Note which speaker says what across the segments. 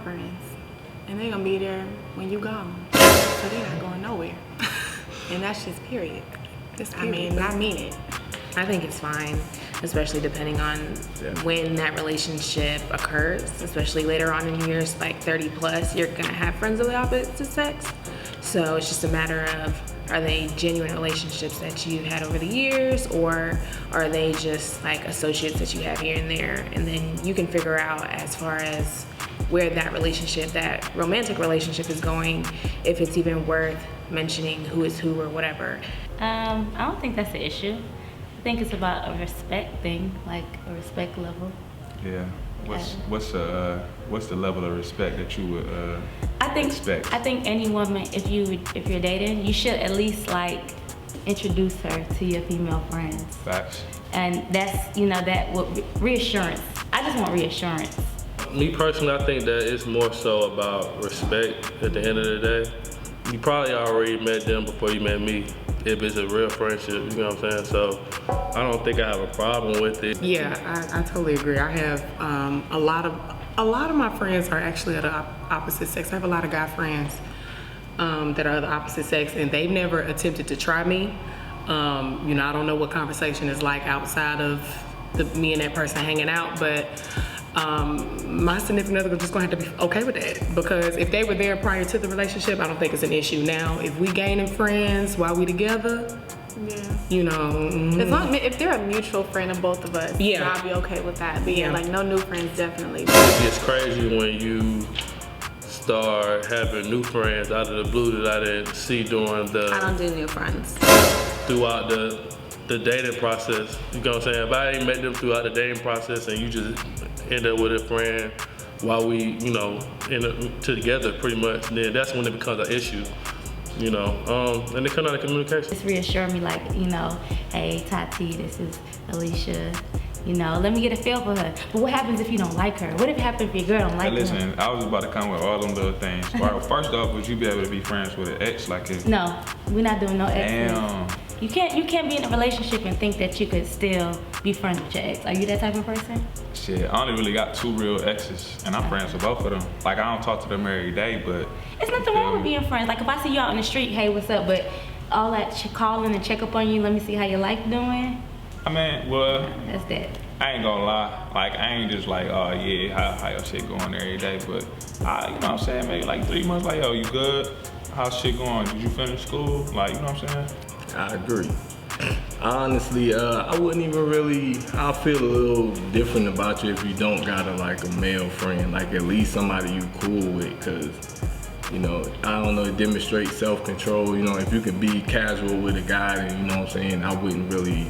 Speaker 1: friends, and they're gonna be there when you gone. So they're not going nowhere. And that's just period. I mean it.
Speaker 2: I think it's fine, especially depending on when that relationship occurs, especially later on in years, like 30 plus, you're gonna have friends of the opposite sex. So it's just a matter of, are they genuine relationships that you've had over the years, or are they just like associates that you have here and there? And then you can figure out as far as where that relationship, that romantic relationship is going, if it's even worth mentioning who is who or whatever.
Speaker 3: I don't think that's the issue. I think it's about a respect thing, like a respect level.
Speaker 4: Yeah. What's the level of respect that you would expect? I
Speaker 3: think any woman, if you're dating, you should at least like introduce her to your female friends.
Speaker 4: Facts.
Speaker 3: And that's, that would reassurance. I just want reassurance.
Speaker 5: Me personally, I think that it's more so about respect at the end of the day. You probably already met them before you met me, if it's a real friendship, you know what I'm saying? So I don't think I have a problem with it.
Speaker 6: Yeah, I totally agree. I have a lot of my friends are actually of the opposite sex. I have a lot of guy friends that are of the opposite sex, and they've never attempted to try me. I don't know what conversation is like outside of me and that person hanging out, but my significant other is just gonna have to be okay with that, because if they were there prior to the relationship, I don't think it's an issue. Now, if we gaining friends while we together,
Speaker 1: as long if they're a mutual friend of both of us, I'll be okay with that. But like no new friends, definitely.
Speaker 5: It's crazy when you start having new friends out of the blue that I didn't see during
Speaker 2: I don't do new friends.
Speaker 5: Throughout the dating process. You know what I'm saying? If I ain't met them throughout the dating process and you just end up with a friend while we, together pretty much, then that's when it becomes an issue. And it comes out of communication.
Speaker 3: Just reassure me like, hey, Tati, this is Alicia. Let me get a feel for her. But what happens if you don't like her? What if it happens if your girl don't like her?
Speaker 4: Listen, I was about to come with all them little things. First off, would you be able to be friends with an ex like it?
Speaker 3: No, we're not doing no exes.
Speaker 4: Damn.
Speaker 3: You can't be in a relationship and think that you could still be friends with your ex. Are you that type of person?
Speaker 4: Shit, I only really got 2 real exes, and I'm friends with both of them. Like, I don't talk to them every day, but...
Speaker 3: It's nothing wrong with being friends. Like, if I see you out in the street, hey, what's up? But all that calling and check up on you, let me see how your life doing.
Speaker 4: I mean, well...
Speaker 3: That's that.
Speaker 4: I ain't gonna lie. Like, I ain't just like, oh, yeah, how your shit going every day? But, you know what I'm saying? Maybe like 3 months, like, yo, you good? How's shit going? Did you finish school? Like, you know what I'm saying?
Speaker 7: I agree. Honestly, I wouldn't even really, I feel a little different about you if you don't got a male friend, like at least somebody you cool with, cause I don't know, it demonstrates self-control. If you can be casual with a guy, then you know what I'm saying, I wouldn't really,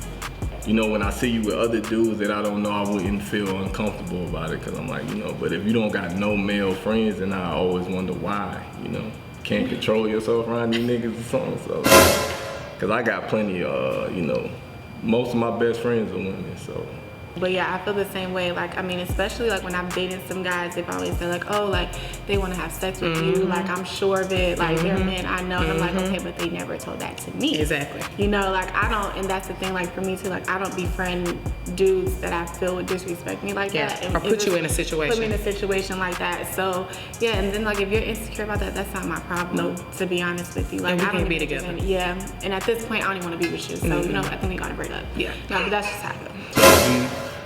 Speaker 7: when I see you with other dudes that I don't know, I wouldn't feel uncomfortable about it, cause I'm like, but if you don't got no male friends, then I always wonder why, can't control yourself around these niggas or something, so. Cause I got plenty of, most of my best friends are women, so.
Speaker 1: But yeah, I feel the same way. Like, I mean, especially like when I'm dating some guys, they've always been like, oh, like they want to have sex with you. Like, I'm sure of it. Like, they're men, I know. And I'm like, okay, but they never told that to me.
Speaker 6: Exactly.
Speaker 1: Like I don't, and that's the thing, like for me too, like I don't befriend dudes that I feel would disrespect me like that. And
Speaker 6: or put you in a situation.
Speaker 1: Put me in a situation like that. So yeah, and then like if you're insecure about that, that's not my problem, to be honest with you. Like,
Speaker 6: and we
Speaker 1: I don't
Speaker 6: can't be
Speaker 1: even
Speaker 6: together.
Speaker 1: And at this point, I don't even want to be with you. So, I think we gotta break up.
Speaker 6: Yeah.
Speaker 1: No, but that's just happened.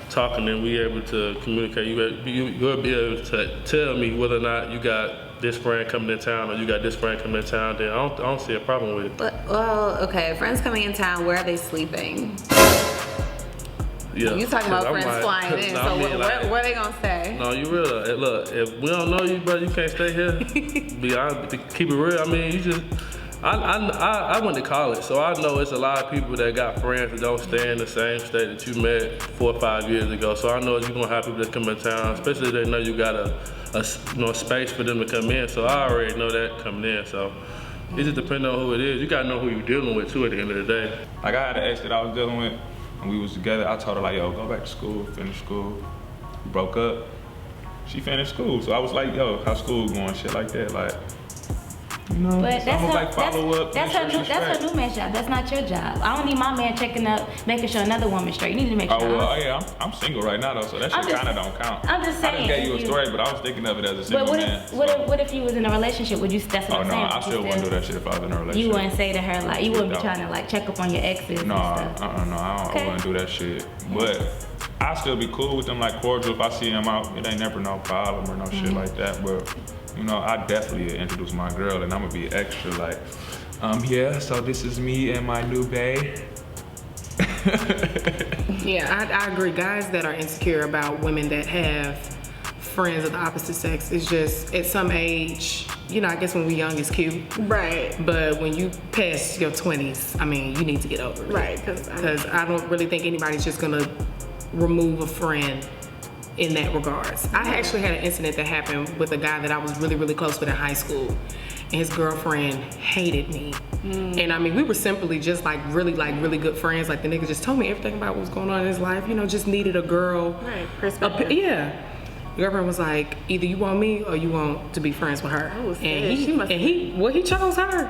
Speaker 5: Talking and we able to communicate, you'll be able to tell me whether or not you got this friend coming in town or you got this friend coming in town, then I don't see a problem with it.
Speaker 2: Well, okay, friends coming in town, where are they sleeping?
Speaker 5: Yeah.
Speaker 2: You talking about friends flying in, so what are they gonna say?
Speaker 5: No, you real. Look, if we don't know you, bro, you can't stay here. Be honest, keep it real. I mean, you just... I went to college, so I know it's a lot of people that got friends that don't stay in the same state that you met 4 or 5 years ago. So I know you're gonna have people that come in town, especially if they know you got a space for them to come in. So I already know that coming in. So it just depends on who it is. You gotta know who you're dealing with too at the end of the day.
Speaker 4: Like, I had an ex that I was dealing with, and we was together. I told her like, yo, go back to school, finish school. We broke up. She finished school, so I was like, yo, how's school going? Shit like that, like. You know,
Speaker 3: But
Speaker 4: so
Speaker 3: that's
Speaker 4: I'm
Speaker 3: her,
Speaker 4: like follow up.
Speaker 3: that's her new man's job. That's not your job. I don't need my man checking up, making sure another woman straight. You need to make sure.
Speaker 4: Oh well, yeah, I'm single right now though, so that shit kind of don't count.
Speaker 3: I'm just saying.
Speaker 4: I just gave you a story, but I was thinking of it as a single
Speaker 3: But
Speaker 4: man.
Speaker 3: what if you was in a relationship? Would you? That's what
Speaker 4: Oh
Speaker 3: I'm
Speaker 4: no,
Speaker 3: saying.
Speaker 4: I still wouldn't do that shit if I was in a relationship.
Speaker 3: You wouldn't say to her like you wouldn't be
Speaker 4: No.
Speaker 3: trying to like check up on your exes.
Speaker 4: No,
Speaker 3: and stuff.
Speaker 4: I wouldn't do that shit. But I still be cool with them, like cordial. If I see them out, it ain't never no problem or no shit like that. But you know, I definitely introduce my girl, and I'm gonna be extra like, yeah. So this is me and my new bae.
Speaker 6: Yeah, I agree. Guys that are insecure about women that have friends of the opposite sex is just at some age, you know, I guess when we're young it's cute.
Speaker 1: Right.
Speaker 6: But when you pass your 20s, I mean, you need to get over it.
Speaker 1: Right, because
Speaker 6: I don't really think anybody's just gonna remove a friend in that regards. I actually had an incident that happened with a guy that I was really, really close with in high school. And his girlfriend hated me. And I mean, we were simply just like really good friends. Like the nigga just told me everything about what was going on in his life. You know, just needed a girl.
Speaker 1: Right, perspective.
Speaker 6: Yeah. The girlfriend was like, either you want me or you want to be friends with her.
Speaker 1: Oh,
Speaker 6: and
Speaker 1: she must
Speaker 6: he chose her.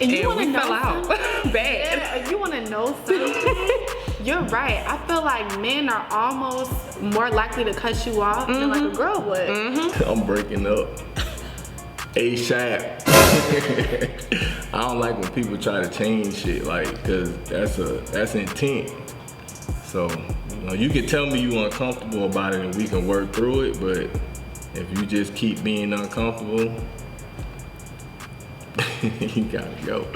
Speaker 1: And you
Speaker 6: And
Speaker 1: want to
Speaker 6: we
Speaker 1: know
Speaker 6: fell out
Speaker 1: something?
Speaker 6: bad.
Speaker 1: Yeah, you want to know something? You're right. I feel like men are almost more likely to cut you off than like a girl would.
Speaker 7: I'm breaking up. ASAP. I don't like when people try to change shit, like, cause that's intent. So, you know, you can tell me you uncomfortable about it and we can work through it, but if you just keep being uncomfortable, you gotta go.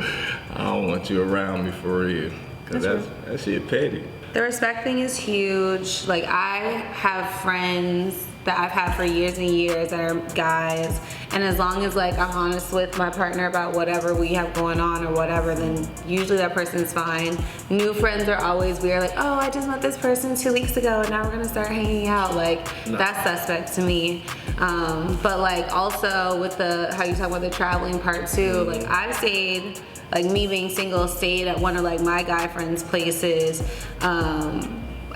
Speaker 7: I don't want you around me for real, cause that shit petty.
Speaker 2: The respect thing is huge. Like, I have friends that I've had for years and years that are guys, and as long as like I'm honest with my partner about whatever we have going on or whatever, then usually that person's fine. New friends are always weird, like, oh, I just met this person 2 weeks ago and now we're gonna start hanging out. Like, that's suspect to me. But like also with how you talk about the traveling part too, like I've stayed, like me being single, stayed at one of like my guy friends' places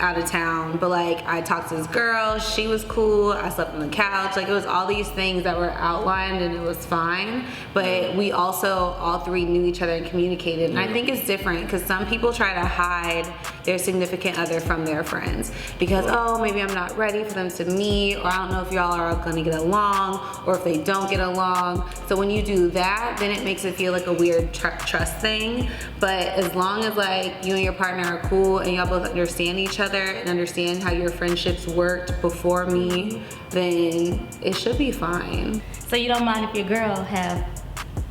Speaker 2: out of town, but like I talked to this girl, she was cool, I slept on the couch, like it was all these things that were outlined and it was fine, but we also all three knew each other and communicated. And I think it's different because some people try to hide their significant other from their friends because, oh, maybe I'm not ready for them to meet, or I don't know if y'all are gonna get along, or if they don't get along. So when you do that, then it makes it feel like a weird trust thing. But as long as like you and your partner are cool and y'all both understand each other and understand how your friendships worked before me, then it should be fine.
Speaker 3: So you don't mind if your girl have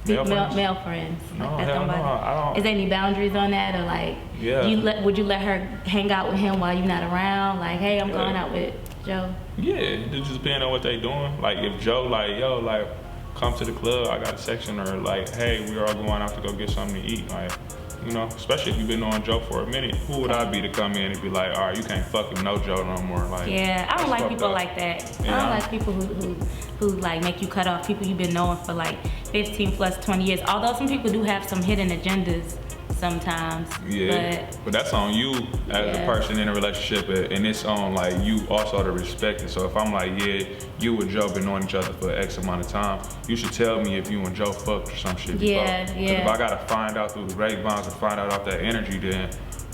Speaker 4: Male friends?
Speaker 3: male friends?
Speaker 4: No,
Speaker 3: Like, that's
Speaker 4: hell no,
Speaker 3: somebody-
Speaker 4: I don't.
Speaker 3: Is there any boundaries on that, or like,
Speaker 4: Yeah.
Speaker 3: would you let her hang out with him while you're not around? Like, hey, I'm going out with Joe.
Speaker 4: Yeah, it just depends on what they doing. Like if Joe like, yo, like come to the club, I got a section, or like, hey, we are all going out to go get something to eat. Like, you know, especially if you've been knowing Joe for a minute, who would I be to come in and be like, all right, you can't fucking know Joe no more? Like,
Speaker 3: Yeah, I don't
Speaker 4: that's
Speaker 3: like
Speaker 4: fucked
Speaker 3: people
Speaker 4: up.
Speaker 3: like that.
Speaker 4: Yeah.
Speaker 3: I don't like people who like make you cut off people you've been knowing for like 15 plus 20 years. Although some people do have some hidden agendas sometimes.
Speaker 4: Yeah, but that's on you as a person in a relationship, and it's on like you also to respect it. So if I'm like, yeah, you and Joe been knowing each other for X amount of time, you should tell me if you and Joe fucked or some shit.
Speaker 3: Yeah,
Speaker 4: before.
Speaker 3: yeah.
Speaker 4: If I gotta find out through the grapevines and find out off that energy, then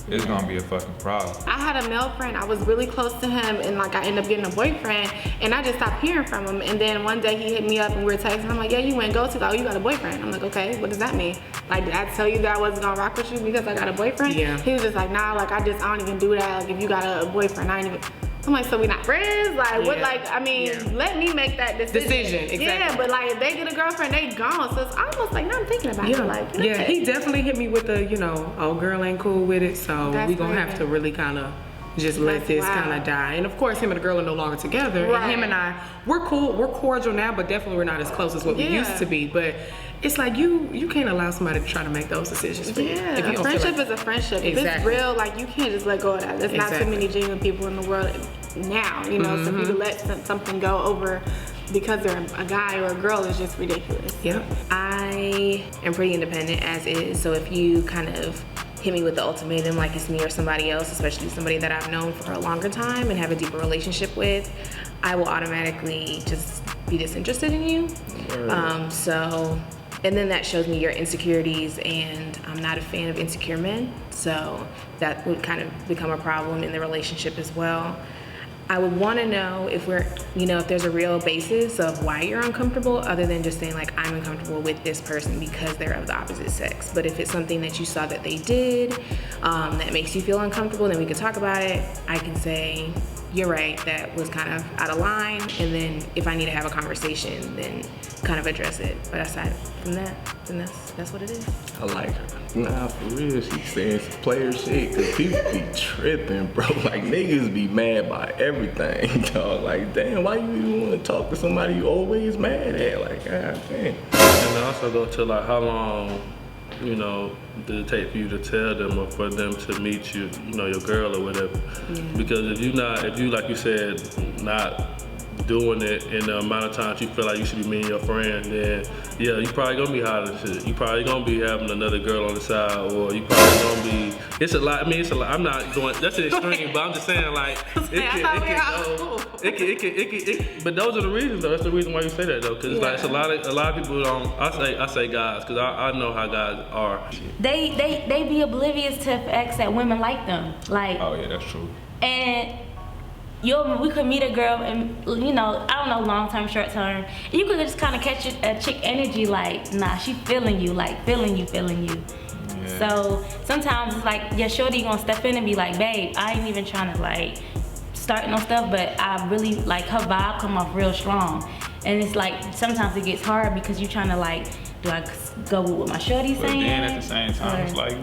Speaker 4: it's gonna be a fucking problem.
Speaker 1: I had a male friend, I was really close to him, and like I ended up getting a boyfriend, and I just stopped hearing from him. And then one day he hit me up and we were texting. I'm like, yeah, you went ghosted. Oh, you got a boyfriend. I'm like, okay, what does that mean? Like, did I tell you that I wasn't gonna rock with you because I got a boyfriend?
Speaker 6: Yeah.
Speaker 1: He was just like, nah, like I don't even do that. Like if you got a boyfriend, I ain't even. I'm like, so we not friends? Like what?
Speaker 6: Yeah.
Speaker 1: Like I mean, let me make that decision.
Speaker 6: Exactly.
Speaker 1: Yeah, but like if they get a girlfriend, they gone. So it's almost like now I'm thinking about it. Like
Speaker 6: Yeah, he definitely hit me with the, you know, old girl ain't cool with it, so
Speaker 1: That's
Speaker 6: we gonna
Speaker 1: weird.
Speaker 6: have to really kind of just let
Speaker 1: That's
Speaker 6: this
Speaker 1: wild.
Speaker 6: kind of die. And of course, him and the girl are no longer together.
Speaker 1: Right.
Speaker 6: And him and I, we're cool, we're cordial now, but definitely we're not as close as what we
Speaker 1: Yeah.
Speaker 6: used to be. But it's like you can't allow somebody to try to make those decisions for you.
Speaker 1: Yeah,
Speaker 6: If you
Speaker 1: a
Speaker 6: don't feel
Speaker 1: friendship
Speaker 6: like-
Speaker 1: is a friendship. If it's
Speaker 6: Exactly.
Speaker 1: real, like you can't just let go of that. There's not too
Speaker 6: Exactly.
Speaker 1: many genuine people in the world now, you know. So for you to let something go over because they're a guy or a girl is just ridiculous.
Speaker 6: Yeah.
Speaker 2: I am pretty independent as is, so if you kind of hit me with the ultimatum like it's me or somebody else, especially somebody that I've known for a longer time and have a deeper relationship with, I will automatically just be disinterested in you. So, and then that shows me your insecurities, and I'm not a fan of insecure men. So that would kind of become a problem in the relationship as well. I would want to know if if there's a real basis of why you're uncomfortable, other than just saying like, I'm uncomfortable with this person because they're of the opposite sex. But if it's something that you saw that they did that makes you feel uncomfortable, then we can talk about it. I can say, you're right, that was kind of out of line. And then if I need to have a conversation, then kind of address it. But aside from that, then that's what it is.
Speaker 7: I like her. Nah, for real, she saying some player shit, cause people be tripping, bro. Like, niggas be mad by everything, dog. Like, damn, why you even wanna talk to somebody you always mad at? Like, god damn.
Speaker 5: And also go to like, how long, did it take for you to tell them or for them to meet you, your girl or whatever? Yeah. Because if you, like you said, not doing it in the amount of times you feel like you should be meeting your friend, then yeah, you probably gonna be hot and shit. You probably gonna be having another girl on the side, or you probably gonna be. It's a lot. I mean, it's a lot. I'm not going. That's an extreme, but I'm just saying like it can. But those are the reasons though. That's the reason why you say that though, because like it's a lot of people don't. I say guys, because I know how guys are.
Speaker 3: They be oblivious to the facts that women like them. Like.
Speaker 4: Oh yeah, that's true.
Speaker 3: And. We could meet a girl and, I don't know, long term, short term. And you could just kind of catch a chick energy like, nah, she feeling you, like feeling you. Yeah. So sometimes it's like, your shorty gonna step in and be like, babe, I ain't even trying to like start no stuff, but I really like her vibe come off real strong. And it's like, sometimes it gets hard because you trying to like, do I go with what my shorty's saying?
Speaker 4: But then at the same time, it's like,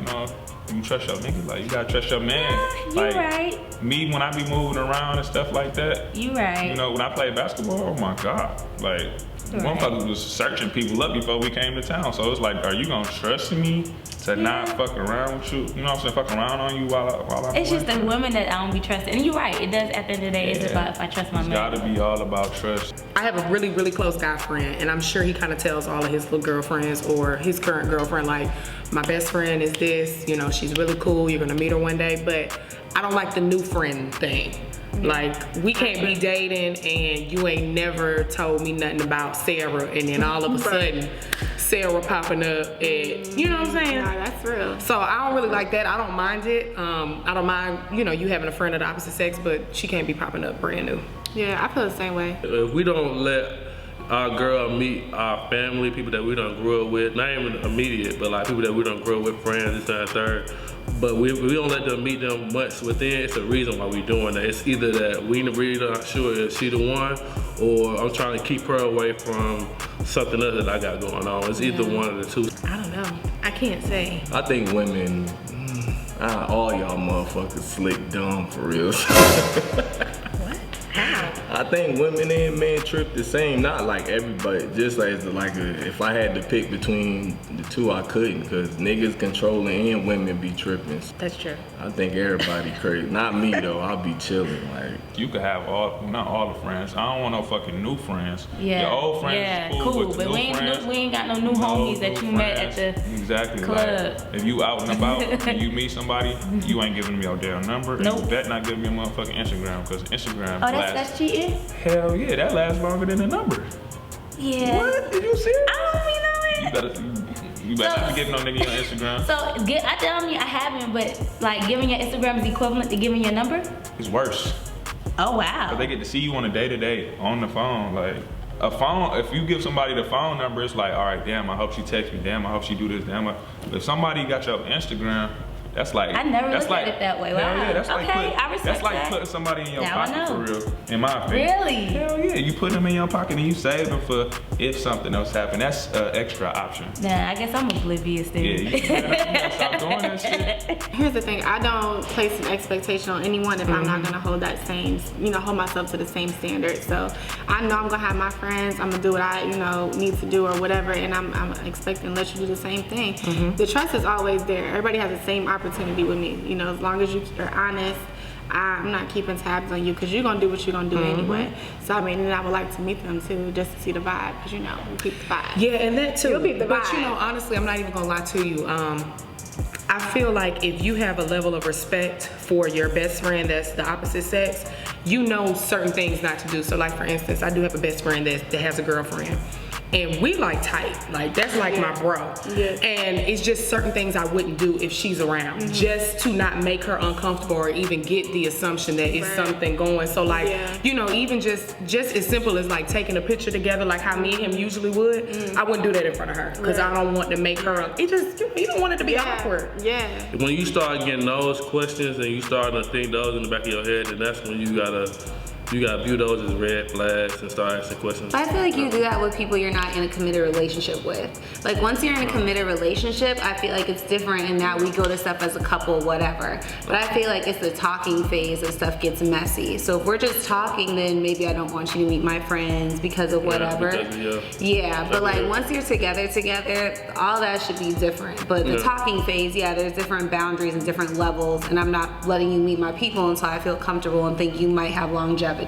Speaker 4: you trust your niggas, like you gotta trust your man.
Speaker 3: Yeah, you
Speaker 4: like,
Speaker 3: right.
Speaker 4: Me, when I be moving around and stuff like that.
Speaker 3: You right.
Speaker 4: When I played basketball, oh my God. Like, motherfuckers was searching people up before we came to town. So it's like, are you gonna trust me to not fuck around with you? You know what I'm saying? Fuck around on you while I'm
Speaker 3: It's just the women that I don't be trusting. And you're right, it does at the end of the day, it's about if I trust my man.
Speaker 4: It's gotta be all about trust.
Speaker 6: I have a really, really close guy friend, and I'm sure he kind of tells all of his little girlfriends or his current girlfriend, like, my best friend is this, she's really cool, you're gonna meet her one day, but I don't like the new friend thing. Like, we can't be dating and you ain't never told me nothing about Sarah, and then all of a sudden, Sarah popping up and, you know what I'm saying?
Speaker 1: Nah, that's real.
Speaker 6: So I don't really like that. I don't mind it. I don't mind, you having a friend of the opposite sex, but she can't be popping up brand new.
Speaker 1: Yeah, I feel the same way.
Speaker 5: If we don't let our girl meet our family, people that we done grew up with, not even immediate, but like people that we done grew up with, friends, this, that, and third. But we don't let them meet them months within. It's a reason why we doing that. It's either that we really not sure if she the one, or I'm trying to keep her away from something else that I got going on. It's either one of the two.
Speaker 2: I don't know. I can't say.
Speaker 7: I think women, all y'all motherfuckers slick dumb for real.
Speaker 2: How?
Speaker 7: I think women and men trip the same, not like everybody, just if I had to pick between the two, I couldn't, because niggas controlling and women be tripping.
Speaker 2: That's true.
Speaker 7: I think everybody crazy. Not me though, I'll be chilling. Like,
Speaker 4: You could have not all the friends. I don't want no fucking new friends.
Speaker 3: Yeah.
Speaker 4: Your old friends is cool,
Speaker 3: but
Speaker 4: new
Speaker 3: we
Speaker 4: friends,
Speaker 3: ain't got no new homies that you met at the
Speaker 4: exactly.
Speaker 3: club.
Speaker 4: Like, if you out and about and you meet somebody, you ain't giving them your damn number. And
Speaker 3: Nope.
Speaker 4: you bet not giving me a motherfucking Instagram, because Instagram
Speaker 3: Oh,
Speaker 4: lasts.
Speaker 3: that's cheating?
Speaker 4: Hell yeah, that lasts longer than the number.
Speaker 3: Yeah.
Speaker 4: What? Did you see it?
Speaker 3: I don't be knowing.
Speaker 4: You better not be giving no nigga your Instagram.
Speaker 3: So, I tell you I haven't, but like giving your Instagram is equivalent to giving your number?
Speaker 4: It's worse.
Speaker 3: Oh, wow.
Speaker 4: But they get to see you on a day-to-day on the phone. Like, a phone, if you give somebody the phone number, it's like, all right, damn, I hope she texts me. Damn, I hope she do this. Damn, if somebody got your Instagram, that's like,
Speaker 3: I never looked at it that way.
Speaker 4: Hell
Speaker 3: Wow.
Speaker 4: yeah, that's
Speaker 3: Okay, I respect
Speaker 4: that's like
Speaker 3: that.
Speaker 4: putting somebody in your
Speaker 3: Now I
Speaker 4: pocket for
Speaker 3: know.
Speaker 4: real, in my opinion.
Speaker 3: Really?
Speaker 4: Hell yeah, you put them in your pocket and you save them for if something else happens. That's an extra option.
Speaker 3: Nah, I guess I'm oblivious then.
Speaker 4: Yeah, you gotta stop doing that shit.
Speaker 1: Here's the thing, I don't place an expectation on anyone if I'm not gonna hold that same, hold myself to the same standard. So I know I'm gonna have my friends, I'm gonna do what I, need to do or whatever, and I'm expecting to let you do the same thing. The trust is always there. Everybody has the same opportunity with me. As long as you are honest, I'm not keeping tabs on you, because you're gonna do what you're gonna do anyway. So I mean, and I would like to meet them too, just to see the vibe, because we keep the vibe.
Speaker 6: Yeah, and that too.
Speaker 1: You'll be the
Speaker 6: But
Speaker 1: vibe.
Speaker 6: honestly, I'm not even gonna lie to you. I feel like if you have a level of respect for your best friend that's the opposite sex, you know certain things not to do. So like for instance, I do have a best friend that has a girlfriend. And we like tight, like that's like my bro.
Speaker 1: Yeah.
Speaker 6: And it's just certain things I wouldn't do if she's around, just to not make her uncomfortable or even get the assumption that it's something going. So like, you know, even just as simple as like taking a picture together, like how me and him usually would, I wouldn't do that in front of her because I don't want to make her. It just you don't want it to be awkward.
Speaker 1: Yeah.
Speaker 5: When you start getting those questions and you start to think those in the back of your head, then that's when you gotta view those as red flags and start asking questions.
Speaker 8: I feel like you do that with people you're not in a committed relationship with. Like once you're in a committed relationship, I feel like it's different and now we go to stuff as a couple, whatever. But I feel like it's the talking phase that stuff gets messy. So if we're just talking, then maybe I don't want you to meet my friends because of whatever. But like once you're together, all that should be different. But the talking phase, there's different boundaries and different levels, and I'm not letting you meet my people until I feel comfortable and think you might have longevity.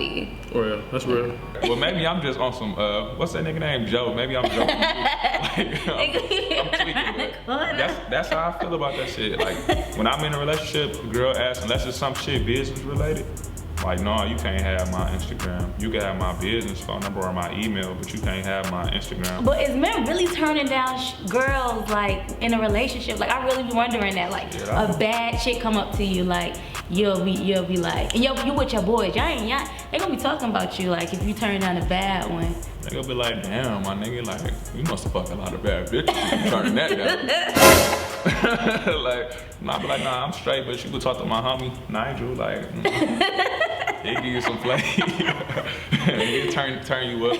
Speaker 5: Real, that's real.
Speaker 4: Well, maybe I'm just on some, what's that nigga name? Joe. Maybe I'm joking. I'm tweaking, but that's how I feel about that shit. Like, when I'm in a relationship, a girl asks, unless it's some shit business related, like, no, you can't have my Instagram. You can have my business phone number or my email, but you can't have my Instagram.
Speaker 3: But is men really turning down girls, like, in a relationship? Like, I really be wondering that. Like, a bad chick come up to you, like, you'll be like, and you with your boys, y'all, they gonna be talking about you, like, if you turn down a bad one.
Speaker 4: They gonna be like, damn, my nigga, like, you must have fucked a lot of bad bitches. You turning that down. Like, I'll be like, nah, I'm straight, but you could talk to my homie, Nigel, like, he give you some play. He'll turn you up.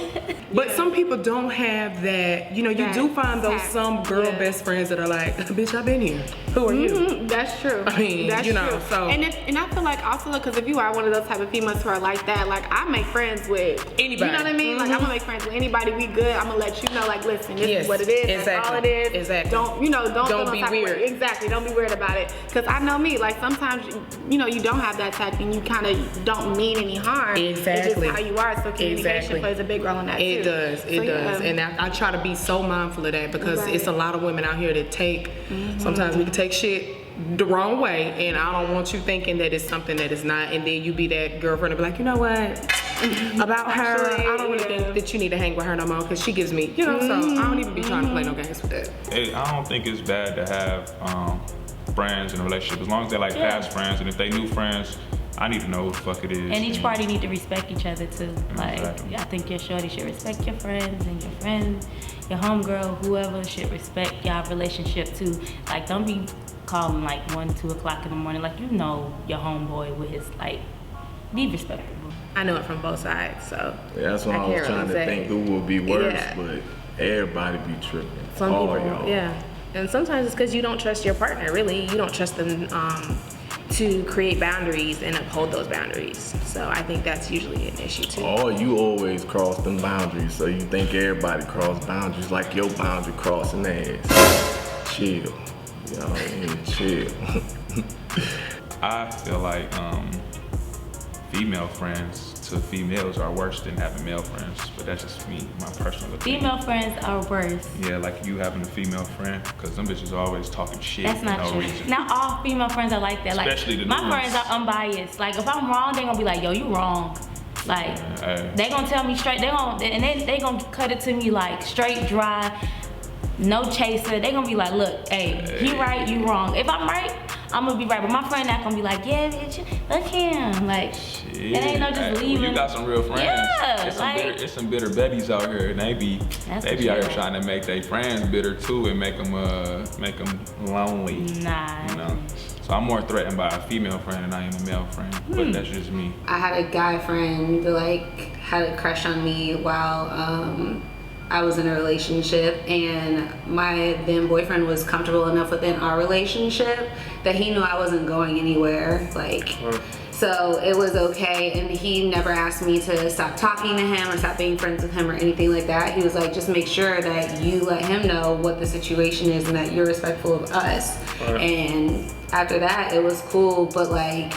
Speaker 6: But some people don't have that, you know, you do find those some girl best friends that are like, bitch, I've been here. Who are you?
Speaker 1: That's true.
Speaker 6: I mean,
Speaker 1: that's
Speaker 6: you know,
Speaker 1: true.
Speaker 6: so.
Speaker 1: And I feel like also, because if you are one of those type of females who are like that, like I make friends with
Speaker 6: anybody.
Speaker 1: You know what I mean? Like I'm gonna make friends with anybody. We good. I'm gonna let you know, like, listen, this is what it is. That's all it is.
Speaker 6: Exactly.
Speaker 1: Don't
Speaker 6: be weird.
Speaker 1: Exactly. Don't be weird about it. Because I know me. Like sometimes, you know, you don't have that type, and you kind of don't mean any harm.
Speaker 6: Exactly.
Speaker 1: It's just how you are. So communication plays a big role in that too.
Speaker 6: It does. And I try to be so mindful of that because it's a lot of women out here that take. Sometimes we can take shit the wrong way, and I don't want you thinking that it's something that is not, and then you be that girlfriend and be like, you know what, about her, I don't really think that you need to hang with her no more because she gives me, you know, so I don't even be trying to play no games with that.
Speaker 4: Hey, I don't think it's bad to have friends in a relationship as long as they're like past friends, and if they new friends, I need to know who the fuck it is.
Speaker 3: And each party need to respect each other too. Like, I think your shorty should respect your friends, and your friends, your homegirl, whoever should respect y'all relationship too. Like, don't be calling like 1, 2 o'clock in the morning. Like, you know your homeboy with his, like, be respectable.
Speaker 2: I know it from both sides, so.
Speaker 7: Yeah, that's why I was trying to think who would be worse, but everybody be tripping.
Speaker 2: Some
Speaker 7: all
Speaker 2: people,
Speaker 7: y'all.
Speaker 2: And sometimes it's because you don't trust your partner, really. You don't trust them to create boundaries and uphold those boundaries. So I think that's usually an issue too.
Speaker 7: Oh, you always cross them boundaries, so you think everybody cross boundaries like your boundary crossing theirs. Chill. You know what I mean? Chill.
Speaker 4: I feel like female friends to females are worse than having male friends, but that's just me, my personal opinion.
Speaker 3: Female friends are worse.
Speaker 4: Yeah, like you having a female friend, because them bitches are always talking shit
Speaker 3: That's
Speaker 4: for
Speaker 3: not
Speaker 4: no
Speaker 3: true.
Speaker 4: reason.
Speaker 3: Not all female friends are like that.
Speaker 4: Especially
Speaker 3: like,
Speaker 4: the
Speaker 3: my
Speaker 4: new
Speaker 3: friends
Speaker 4: ones.
Speaker 3: are unbiased. Like, if I'm wrong, they gonna be like, yo, you wrong. Like, they gonna tell me straight. They gonna cut it to me like straight, dry, no chaser. They gonna be like, look, hey, he right, you wrong. If I'm right, I'm gonna be right. But my friend not gonna be like, yeah, bitch, look him. Like, it ain't no just leaving.
Speaker 4: Well, you got some real friends.
Speaker 3: Yeah,
Speaker 4: It's some bitter betties out here, and they be out here trying to make their friends bitter too and make them lonely.
Speaker 3: Nah.
Speaker 4: You know? So I'm more threatened by a female friend than I am a male friend, but that's just me.
Speaker 8: I had a guy friend that like had a crush on me while I was in a relationship, and my then boyfriend was comfortable enough within our relationship that he knew I wasn't going anywhere. Like, so it was okay, and he never asked me to stop talking to him or stop being friends with him or anything like that. He was like, just make sure that you let him know what the situation is and that you're respectful of us. And after that, it was cool, but like,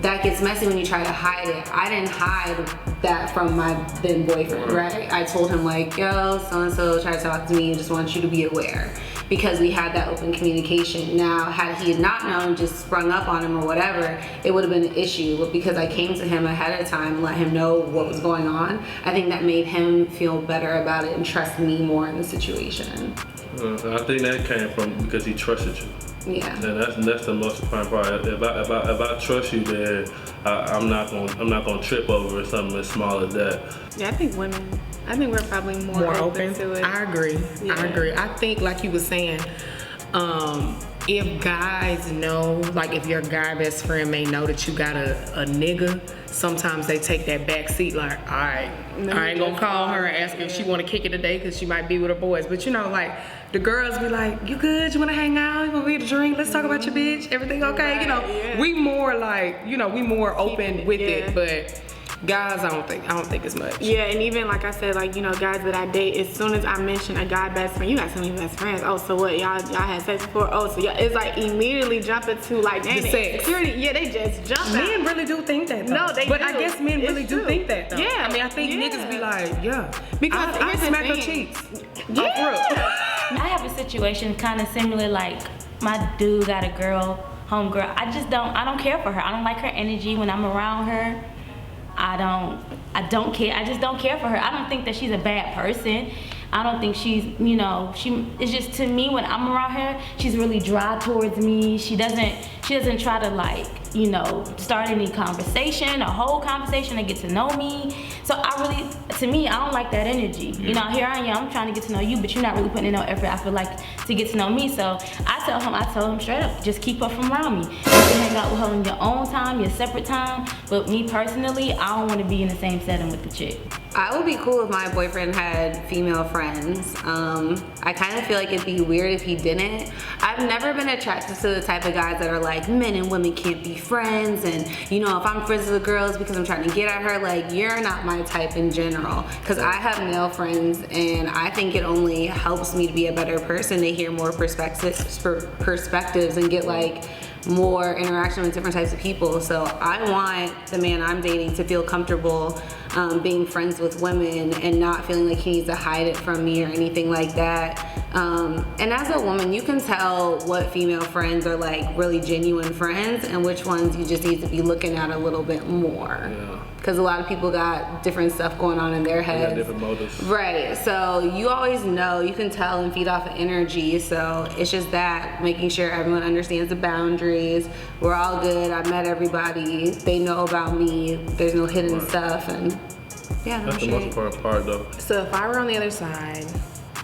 Speaker 8: that gets messy when you try to hide it. I didn't hide that from my then boyfriend, right? I told him like, yo, so-and-so tried to talk to me, just want you to be aware. because we had that open communication. Now, had he not known, just sprung up on him or whatever, it would have been an issue. But because I came to him ahead of time and let him know what was going on, I think that made him feel better about it and trust me more in the situation.
Speaker 5: I think that came from because he trusted you.
Speaker 8: Yeah.
Speaker 5: And that's the most important part. If I trust you, then I'm not gonna trip over something as small as that.
Speaker 1: Yeah, I think we're probably more open to it.
Speaker 6: I agree.
Speaker 1: Yeah.
Speaker 6: I agree. I think, like you were saying, if guys know, like if your guy best friend may know that you got a nigga, sometimes they take that back seat like, all right, I ain't gonna call her and ask her if she wanna kick it today because she might be with her boys. But you know, like the girls be like, you good? You wanna hang out? You wanna get a drink? Let's talk about your bitch. Everything okay? You know, we more like, you know, we more open with it, but guys, I don't think as much.
Speaker 1: Yeah, and even like I said, like, you know, guys that I date, as soon as I mention a guy best friend, you got so many best friends. Oh, so what? Y'all had sex before? Oh, so y'all, it's like immediately jumping to like, dang,
Speaker 6: The sex.
Speaker 1: insecurity. Yeah, they just jump out.
Speaker 6: Men really do think that though.
Speaker 1: No, they
Speaker 6: but
Speaker 1: do.
Speaker 6: I guess men really
Speaker 1: It's
Speaker 6: do
Speaker 1: true.
Speaker 6: think that though.
Speaker 1: Yeah.
Speaker 6: I mean, I think niggas be like, yeah.
Speaker 1: Because
Speaker 6: I
Speaker 1: here's the
Speaker 6: smack her
Speaker 1: thing.
Speaker 6: cheeks.
Speaker 1: Yeah.
Speaker 3: I have a situation kind of similar, like my dude got a girl, homegirl. I don't care for her. I don't like her energy when I'm around her. I don't care. I just don't care for her. I don't think that she's a bad person. I don't think she's, you know, it's just, to me, when I'm around her, she's really dry towards me. She doesn't try to, like, you know, start any conversation, a whole conversation to get to know me. So to me, I don't like that energy.
Speaker 4: Yeah.
Speaker 3: You know, here I am trying to get to know you, but you're not really putting in no effort, I feel like, to get to know me. So I tell him straight up, just keep her from around me. You can hang out with her on your own time, your separate time. But me personally, I don't want to be in the same setting with the chick.
Speaker 8: I would be cool if my boyfriend had female friends. I kind of feel like it'd be weird if he didn't. I've never been attracted to the type of guys that are like, men and women can't be friends, and you know, if I'm friends with girls because I'm trying to get at her, like, you're not my type in general. Because I have male friends, and I think it only helps me to be a better person to hear more perspectives and get like more interaction with different types of people. So I want the man I'm dating to feel comfortable being friends with women and not feeling like he needs to hide it from me or anything like that. And as a woman, you can tell what female friends are like really genuine friends and which ones you just need to be looking at a little bit more. Because a lot of people got different stuff going on in their heads.
Speaker 5: They got different motives.
Speaker 8: Right, so you always know, you can tell and feed off of energy. So it's just that, making sure everyone understands the boundaries. We're all good, I met everybody, they know about me, there's no hidden stuff, and yeah,
Speaker 5: That's the most important part though.
Speaker 2: So if I were on the other side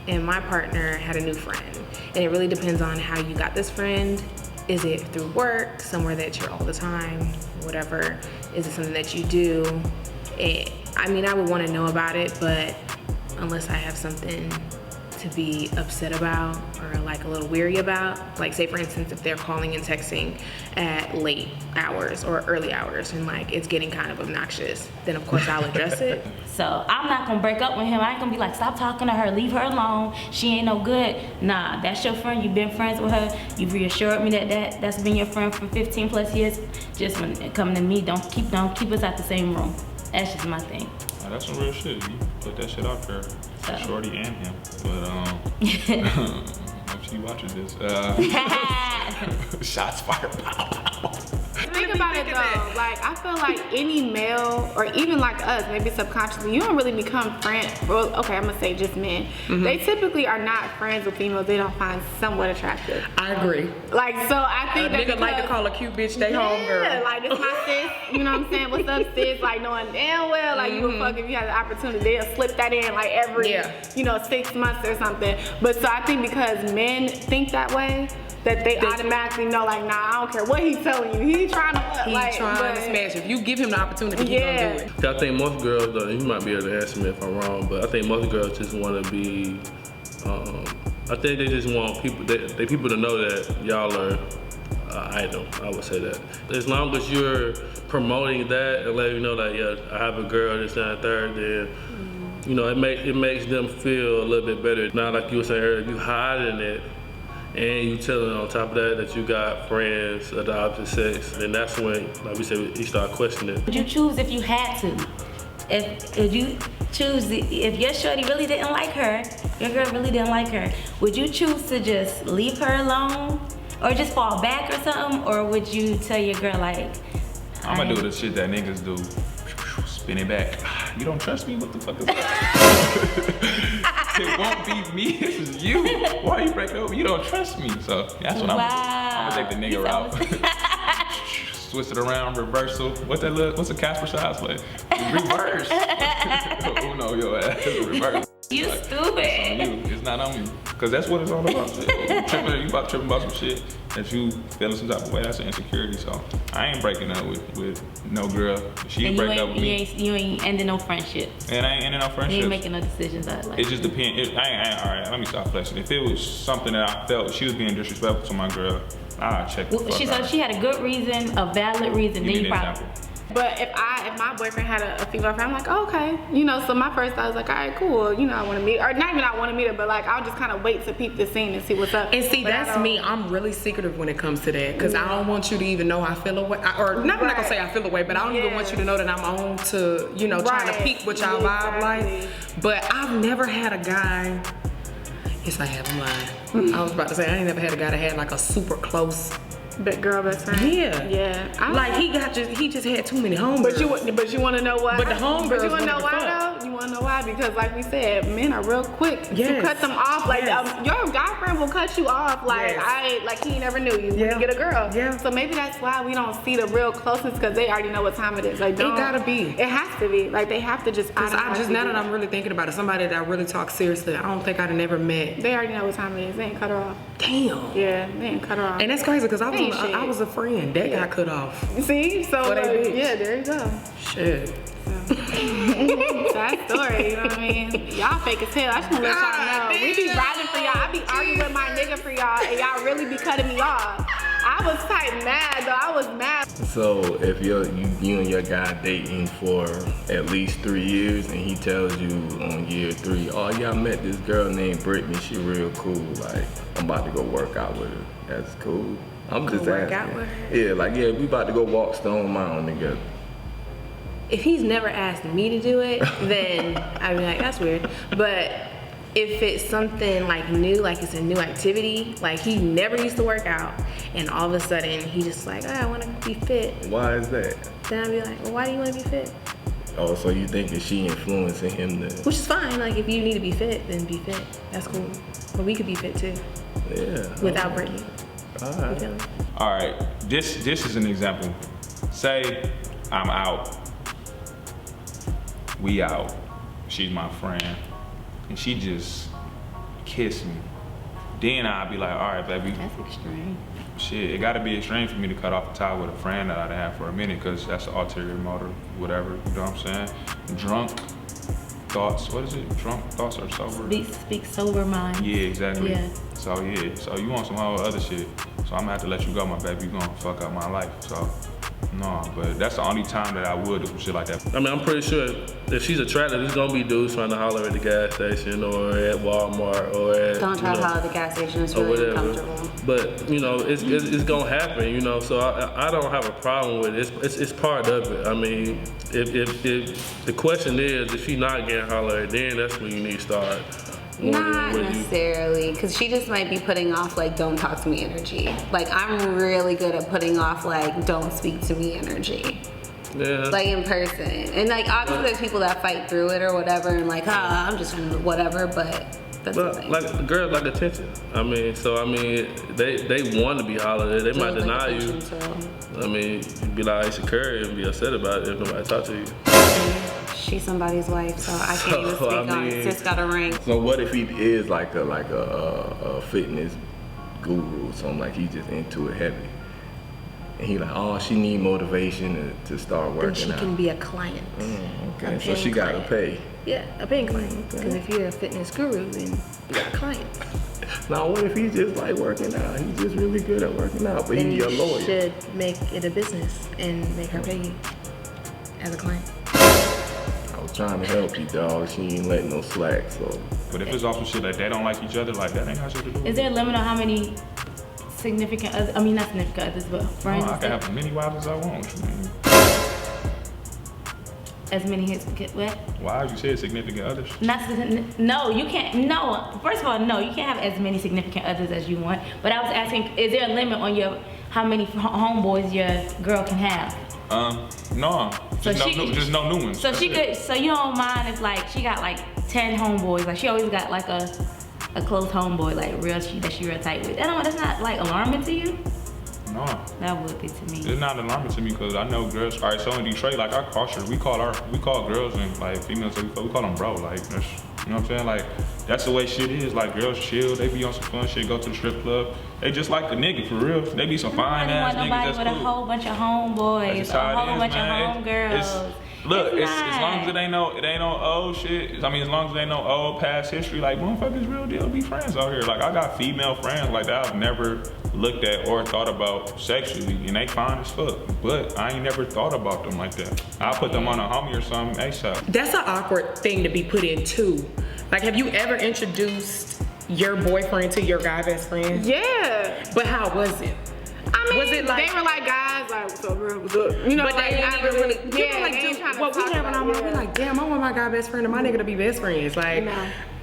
Speaker 2: and my partner had a new friend, and it really depends on how you got this friend. Is it through work, somewhere that you're all the time, whatever? Is it something that you do? I mean, I would want to know about it, but unless I have something to be upset about or like a little weary about, like say for instance, if they're calling and texting at late hours or early hours and like it's getting kind of obnoxious, then of course I'll address it.
Speaker 3: So I'm not gonna break up with him. I ain't gonna be like, stop talking to her, leave her alone. She ain't no good. Nah, that's your friend. You've been friends with her. You've reassured me that's been your friend for 15 plus years. Just when it comes to me, don't keep us out the same room. That's just my thing.
Speaker 4: Nah, that's some real shit. You put that shit out there for Shorty and him. But hope she watches this. Shots fired.
Speaker 1: Think about it though, like I feel like any male or even like us, maybe subconsciously, you don't really become friends. Well, okay, I'm gonna say just men. They typically are not friends with females they don't find somewhat attractive.
Speaker 6: I agree.
Speaker 1: Like, so I think that
Speaker 6: Nigga like to call a cute bitch they homegirl.
Speaker 1: yeah, like this my sis, you know what I'm saying? What's up, sis? Like knowing damn well, like you would fuck if you had the opportunity. They'll slip that in like every, 6 months or something. But so I think because men think that way, that they automatically know, like, nah, I don't care what he's telling you. He's trying to
Speaker 6: smash. If you give him the opportunity, he gonna do it.
Speaker 5: I think most girls, though, you might be able to answer me if I'm wrong, but I think most girls just want to be, I think they just want people, they people to know that y'all are item, I would say that. As long as you're promoting that and letting you know that, yeah, I have a girl, this, that, and third, then, you know, it makes them feel a little bit better. Not like you were saying earlier, you hiding it, and you telling on top of that you got friends of the opposite sex, then that's when, like we said, you start questioning.
Speaker 3: Would you choose if you had to? if you choose, if your shorty really didn't like her, your girl really didn't like her, would you choose to just leave her alone? Or just fall back or something? Or would you tell your girl like,
Speaker 4: I'm gonna do the shit that niggas do. Spin it back. You don't trust me? What the fuck is that? It won't be me, it's you. Why you break up? You don't trust me. So that's what I'm gonna take the nigga route. Twist it around, reversal. What's a Casper size play? Reverse. Oh no, your ass reverse.
Speaker 3: you
Speaker 4: Like,
Speaker 3: stupid?
Speaker 4: it's on you. It's not on me. Cause that's what it's all about. You about tripping about some shit that you feeling some type of way. That's an insecurity. So I ain't breaking up with no girl. She
Speaker 3: And
Speaker 4: break up with me.
Speaker 3: you ain't ending no friendships.
Speaker 4: And I ain't ending no
Speaker 3: You
Speaker 4: friendships.
Speaker 3: ain't making no decisions out like
Speaker 4: It just depends. All right, let me stop flexing. If it was something that I felt she was being disrespectful to my girl, I'll check the fuck
Speaker 3: So
Speaker 4: out.
Speaker 3: she had a good reason, a valid reason.
Speaker 4: Give
Speaker 3: Then
Speaker 4: me
Speaker 3: you
Speaker 4: an
Speaker 3: probably.
Speaker 4: example.
Speaker 1: But if my boyfriend had a female friend, I'm like, oh, okay. You know, so my first thought was like, all right, cool. You know, I want to meet, or not even I want to meet her, but like, I'll just kind of wait to peep the scene and see what's up.
Speaker 6: And see,
Speaker 1: But I
Speaker 6: that's
Speaker 1: don't-
Speaker 6: me. I'm really secretive when it comes to that, because I don't want you to even know I feel away. Or not, I'm not gonna say I feel away, but I don't even want you to know that I'm on to, you know, trying to
Speaker 1: Right.
Speaker 6: peek what y'all vibe like.
Speaker 1: Exactly.
Speaker 6: But I've never had a guy. Yes, I have. I'm lying. I was about to say I ain't never had a guy that had like a super close.
Speaker 1: Big girl best friend.
Speaker 6: Yeah.
Speaker 1: Yeah.
Speaker 6: Like he just had too many homegirls.
Speaker 1: But you want to know why?
Speaker 6: But the homegirls
Speaker 1: But you want to know
Speaker 6: wanted to
Speaker 1: why
Speaker 6: fuck.
Speaker 1: though? You want to know why? Because like we said, men are real quick to
Speaker 6: Yes.
Speaker 1: cut them off. Like
Speaker 6: Yes.
Speaker 1: your guy friend will cut you off. Like
Speaker 6: Yes.
Speaker 1: like he never knew you when
Speaker 6: Yeah.
Speaker 1: you get a girl.
Speaker 6: Yeah.
Speaker 1: So maybe that's why we don't see the real closeness, because they already know what time it is. Like don't,
Speaker 6: gotta be.
Speaker 1: It has to be. Like they have to just.
Speaker 6: Cause I just, now that I'm
Speaker 1: automatically
Speaker 6: really thinking about it, somebody that I really talk seriously, I don't think I'd have never met.
Speaker 1: do it. They already know what time it is. They ain't cut her off.
Speaker 6: Damn.
Speaker 1: Yeah, they ain't cut her off.
Speaker 6: And that's crazy, because
Speaker 1: Ain't shit.
Speaker 6: I was a friend that got cut off.
Speaker 1: You see, so
Speaker 6: What they bitch.
Speaker 1: yeah, there you go.
Speaker 6: Shit.
Speaker 1: That story, you know what I mean? Y'all fake as hell. I just wanna let y'all know. We be riding for y'all. I be arguing with my nigga for y'all, and y'all really be cutting me off. I was type mad though. I was mad.
Speaker 7: So if you and your guy dating for at least 3 years and he tells you on year 3, oh yeah, I met this girl named Brittany, she real cool, like I'm about to go work out with her. That's cool. I'm just
Speaker 2: work
Speaker 7: asking.
Speaker 2: out with her?
Speaker 7: Yeah, like yeah, we about to go walk Stone Mountain together.
Speaker 2: If he's never asked me to do it, then I'd be like, that's weird. But if it's something like new, like it's a new activity, like he never used to work out, and all of a sudden he just like, oh, I want to be fit.
Speaker 7: Why is that?
Speaker 2: Then I'd be like, well, why do you want to be fit?
Speaker 7: Oh, so you think that she influencing him to?
Speaker 2: Which is fine. Like if you need to be fit, then be fit. That's cool. But we could be fit too,
Speaker 7: Yeah.
Speaker 2: without Brittany.
Speaker 7: All
Speaker 2: You
Speaker 7: right.
Speaker 2: feel me?
Speaker 4: All right, this is an example. Say I'm out. We out. She's my friend, and she just kissed me. Then I'd be like, all right, baby.
Speaker 3: That's extreme.
Speaker 4: Shit, it gotta be extreme for me to cut off the tie with a friend that I'd had for a minute, because that's the ulterior motive, whatever, you know what I'm saying? Drunk thoughts, what is it? Drunk thoughts or sober?
Speaker 3: Speak sober mind.
Speaker 4: Yeah, exactly.
Speaker 3: Yeah.
Speaker 4: So you want some whole other shit. So I'm gonna have to let you go, my baby. You gonna fuck up my life. So no, but that's the only time that I would do some shit like that.
Speaker 5: I mean, I'm pretty sure if she's attractive, there's gonna be dudes trying to holler at the gas station or at Walmart or at
Speaker 8: Don't try
Speaker 5: you
Speaker 8: to
Speaker 5: know,
Speaker 8: holler at the gas station. It's
Speaker 5: or
Speaker 8: really
Speaker 5: whatever.
Speaker 8: uncomfortable.
Speaker 5: But you know, it's gonna happen. You know, so I don't have a problem with it. It's part of it. I mean, if the question is if she's not getting hollered at, then that's when you need to start.
Speaker 8: Not
Speaker 5: when you-
Speaker 8: necessarily, because she just might be putting off like don't talk to me energy. Like I'm really good at putting off like don't speak to me energy.
Speaker 5: Yeah.
Speaker 8: Like in person. And like obviously there's people that fight through it or whatever and like, I'm just gonna whatever, but that's the
Speaker 5: But
Speaker 8: thing.
Speaker 5: like girls like attention. I mean, they want to be hollered at. They might
Speaker 8: Girls like
Speaker 5: deny you.
Speaker 8: attention, so.
Speaker 5: I mean, you'd be like Aisha Curry and be upset about it if nobody talk to you.
Speaker 8: She's somebody's wife, so I can't even
Speaker 5: So,
Speaker 8: speak
Speaker 5: I
Speaker 8: on it.
Speaker 5: mean-
Speaker 8: It's just got a ring.
Speaker 7: So what if he is like a fitness guru, something like he's just into it heavy, and he like, oh, she need motivation to start
Speaker 2: Then
Speaker 7: working
Speaker 2: she
Speaker 7: out.
Speaker 2: can be a client.
Speaker 7: Okay,
Speaker 2: a
Speaker 7: so she
Speaker 2: paying
Speaker 7: gotta
Speaker 2: client.
Speaker 7: pay.
Speaker 2: Yeah, a paying client. Because if you're a fitness guru, then you got a client.
Speaker 7: Now what if he's just like working out? He's just really good at working out, but
Speaker 2: Then
Speaker 7: he's
Speaker 2: you
Speaker 7: a lawyer.
Speaker 2: should make it a business and make her pay you as a client.
Speaker 7: I was trying to help you, dog. She ain't letting no slack, so.
Speaker 4: But if it's also shit like they don't like each other, like that ain't got shit to do with
Speaker 3: Is there a limit on how many significant others, I mean not significant others, but friends?
Speaker 4: I can have as many wives as I want.
Speaker 3: as many what?
Speaker 4: Why you said significant others?
Speaker 3: No, you can't. No, first of all, no, you can't have as many significant others as you want. But I was asking, is there a limit on how many homeboys your girl can have?
Speaker 4: No. Just no new ones.
Speaker 3: So
Speaker 4: That's
Speaker 3: she
Speaker 4: it.
Speaker 3: could. So you don't mind if like she got like 10 homeboys? Like she always got like a close homeboy, like that she real tight with. That's not like alarming to you?
Speaker 4: No.
Speaker 3: That would be to me.
Speaker 4: It's not alarming to me because I know girls. All right, so in Detroit, like our culture, we call girls and like females, we call them bro. Like, that's, you know what I'm saying? Like, that's the way shit is. Like, girls chill, they be on some fun shit, go to the strip club. They just like a nigga for real. They be some fine ass niggas.
Speaker 3: Nobody
Speaker 4: That's
Speaker 3: with
Speaker 4: cool.
Speaker 3: a whole bunch of homeboys, a whole bunch of homegirls.
Speaker 4: Look, it's as long as it ain't no old shit. I mean, as long as it ain't no old past history, like motherfuckers real deal be friends out here. Like I got female friends like that I've never looked at or thought about sexually, and they fine as fuck. But I ain't never thought about them like that. I'll put them on a homie or something ASAP.
Speaker 6: That's an awkward thing to be put in too. Like, have you ever introduced your boyfriend to your guy best friend?
Speaker 1: Yeah.
Speaker 6: But how was it?
Speaker 1: I mean,
Speaker 6: Was it like-
Speaker 1: they were like guys, like so real, what's up? You know,
Speaker 6: But
Speaker 1: like
Speaker 6: they
Speaker 1: I
Speaker 6: didn't even really,
Speaker 1: yeah,
Speaker 6: people like,
Speaker 1: they ain't
Speaker 6: dude,
Speaker 1: trying to
Speaker 6: what we
Speaker 1: talk
Speaker 6: having
Speaker 1: about
Speaker 6: on,
Speaker 1: it.
Speaker 6: we're like, damn, I want my guy best friend and my nigga to be best friends. Like,
Speaker 1: No.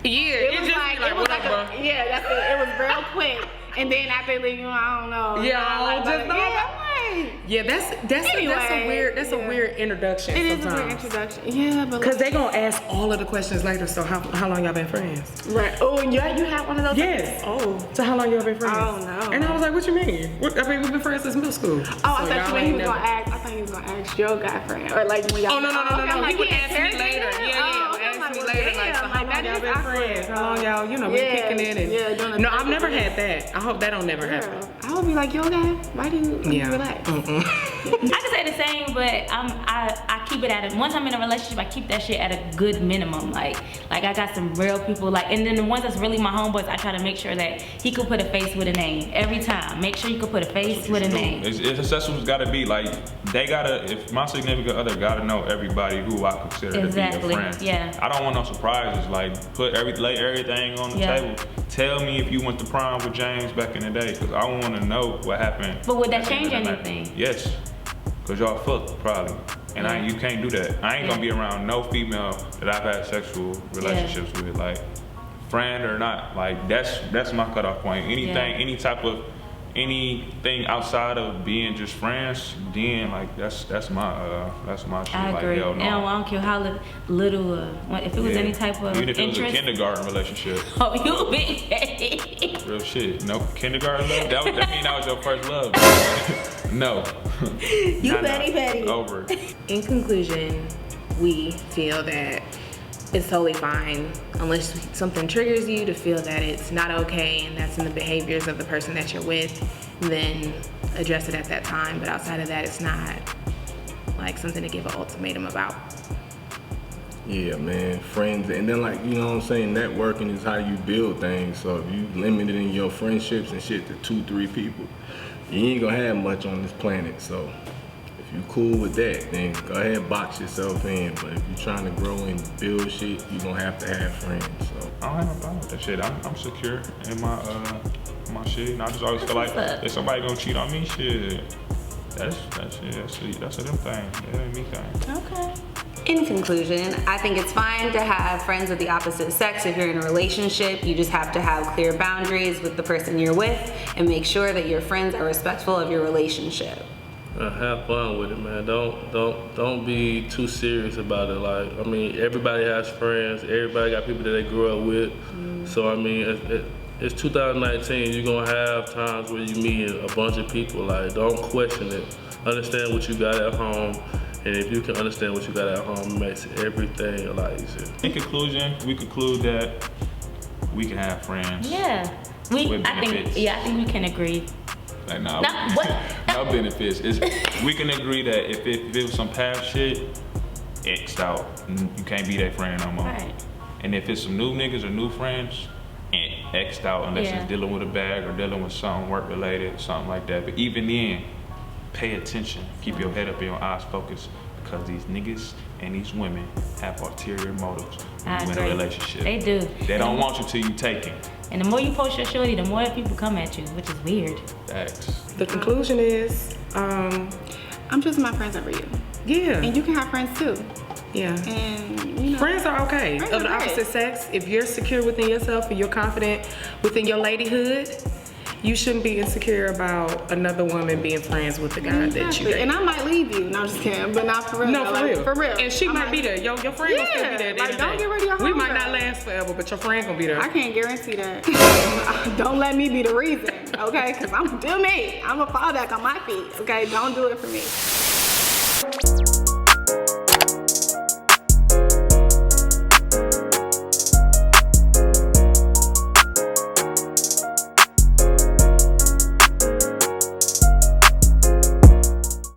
Speaker 6: yeah,
Speaker 1: It was
Speaker 6: just
Speaker 1: like,
Speaker 6: be
Speaker 1: it was
Speaker 6: what
Speaker 1: like
Speaker 6: up, bro?
Speaker 1: yeah, that's it. It was real quick, and then after leaving, I don't know.
Speaker 6: Yeah, I just know.
Speaker 1: yeah,
Speaker 6: Yeah, that's a weird introduction.
Speaker 1: it is a
Speaker 6: sometimes.
Speaker 1: weird introduction. Yeah, but
Speaker 6: Cause they gonna ask all of the questions later. So how long y'all been friends?
Speaker 1: right. Oh, yeah, you had one of those.
Speaker 6: Yes.
Speaker 1: Oh.
Speaker 6: So how long y'all been friends?
Speaker 1: I don't know.
Speaker 6: And I was like, what you mean? I mean, we've been friends since middle school.
Speaker 1: Oh,
Speaker 6: So
Speaker 1: I thought
Speaker 6: y'all
Speaker 1: you meant he
Speaker 6: ain't
Speaker 1: was
Speaker 6: never-
Speaker 1: gonna ask. I thought he was gonna ask your guy friend, or like when y'all.
Speaker 6: Oh no.
Speaker 1: okay, I'm
Speaker 6: He
Speaker 1: like,
Speaker 6: would
Speaker 1: he
Speaker 6: ask me
Speaker 1: interrogated
Speaker 6: later.
Speaker 1: him?
Speaker 6: Yeah.
Speaker 1: Oh, okay,
Speaker 6: Ask
Speaker 1: I'm
Speaker 6: me
Speaker 1: like,
Speaker 6: later.
Speaker 1: well,
Speaker 6: Like, so
Speaker 1: damn,
Speaker 6: how
Speaker 1: like,
Speaker 6: long
Speaker 1: that
Speaker 6: y'all
Speaker 1: is
Speaker 6: been friends?
Speaker 1: awkward.
Speaker 6: How long y'all, been kicking in and
Speaker 1: yeah, doing
Speaker 6: no, I've never had that. I hope that don't never happen.
Speaker 1: Girl, I would be like, yo, guy, why do you
Speaker 6: Yeah.
Speaker 1: relax?
Speaker 3: I can say the same, but I keep it at once I'm in a relationship, I keep that shit at a good minimum. Like I got some real people, like, and then the ones that's really my homeboys, I try to make sure that he could put a face with a name every time. Make sure you could put a face with a name.
Speaker 4: That's what's gotta be. Like, they gotta, if my significant other gotta know everybody who I consider
Speaker 3: Exactly,
Speaker 4: to be a friend.
Speaker 3: yeah.
Speaker 4: I don't want no surprises. Like, lay everything on the
Speaker 3: Yeah.
Speaker 4: table. Tell me if you went to prom with James back in the day, because I want to know what happened.
Speaker 3: But would that
Speaker 4: at the end
Speaker 3: change
Speaker 4: of the night.
Speaker 3: anything?
Speaker 4: Yes, because y'all fucked probably. And you can't do that. I ain't gonna be around no female that I've had sexual relationships with, like friend or not. Like that's my cutoff point. Anything outside of being just friends, then like that's my shit.
Speaker 3: I
Speaker 4: like,
Speaker 3: agree.
Speaker 4: hell no.
Speaker 3: And I don't care how little, if it was
Speaker 4: Yeah.
Speaker 3: any type of
Speaker 4: even if it was a
Speaker 3: interest.
Speaker 4: kindergarten relationship.
Speaker 3: Oh, you big.
Speaker 4: Real shit. No kindergarten love. That mean that was your first love. No.
Speaker 3: You
Speaker 4: Nah,
Speaker 3: petty.
Speaker 4: Over.
Speaker 2: In conclusion, we feel that it's totally fine unless something triggers you to feel that it's not okay and that's in the behaviors of the person that you're with, then address it at that time. But outside of that, it's not like something to give an ultimatum about.
Speaker 7: Yeah, man, friends, and then like, you know what I'm saying, networking is how you build things. So if you limited in your friendships and shit to 2-3 people, you ain't gonna have much on this planet. So if you cool with that, then go ahead and box yourself in. But if you're trying to grow and build shit, you're gonna have to have friends. So
Speaker 4: I don't have no problem with that shit. I'm secure in my shit. And I just always feel like if somebody gonna cheat on me, shit, that's a them thing. That ain't me thing.
Speaker 3: Okay.
Speaker 8: In conclusion, I think it's fine to have friends of the opposite sex if you're in a relationship. You just have to have clear boundaries with the person you're with and make sure that your friends are respectful of your relationship.
Speaker 5: Have fun with it, man. Don't be too serious about it. Like, I mean, everybody has friends. Everybody got people that they grew up with. So I mean, it's 2019. You're gonna have times where you meet a bunch of people. Like, don't question it. Understand what you got at home. And if you can understand what you got at home, it makes everything a lot easier.
Speaker 4: In conclusion, we conclude that we can have friends.
Speaker 3: Yeah.
Speaker 4: With benefits.
Speaker 3: I think we can agree.
Speaker 4: Like, nah,
Speaker 3: No, what?
Speaker 4: no benefits. We can agree that if it was some past shit, X'd out. You can't be that friend no more.
Speaker 3: Right.
Speaker 4: And if it's some new niggas or new friends, X'd out unless
Speaker 3: Yeah.
Speaker 4: it's dealing with a bag or dealing with something work related, something like that. But even then, pay attention. Keep your head up and your eyes focused, because these niggas and these women have ulterior motives when you in a
Speaker 3: agree.
Speaker 4: relationship.
Speaker 3: They do.
Speaker 4: They don't want you till you take it.
Speaker 3: And the more you post your shorty, the more people come at you, which is weird.
Speaker 4: Facts.
Speaker 6: The conclusion is,
Speaker 1: I'm choosing my friends over you.
Speaker 6: yeah.
Speaker 1: And you can have friends too.
Speaker 6: Yeah.
Speaker 1: And you know,
Speaker 6: Friends are okay.
Speaker 1: Friends
Speaker 6: Of the
Speaker 1: are great.
Speaker 6: opposite sex, if you're secure within yourself and you're confident within your ladyhood, you shouldn't be insecure about another woman being friends with the guy that you
Speaker 1: Exactly.
Speaker 6: date.
Speaker 1: And I might leave you. No, I'm just kidding. But not for real.
Speaker 6: No,
Speaker 1: though.
Speaker 6: for
Speaker 1: Like,
Speaker 6: real.
Speaker 1: For real.
Speaker 6: And she
Speaker 1: I
Speaker 6: might be there. Your friend will still be there. at the
Speaker 1: like,
Speaker 6: end of the
Speaker 1: don't
Speaker 6: day.
Speaker 1: get rid of your
Speaker 6: We might
Speaker 1: homegirl.
Speaker 6: not last forever, but your friend gonna be there.
Speaker 1: I can't guarantee that. Don't let me be the reason, okay? Because I'm still me. I'm gonna fall back on my feet, okay? Don't do it for me.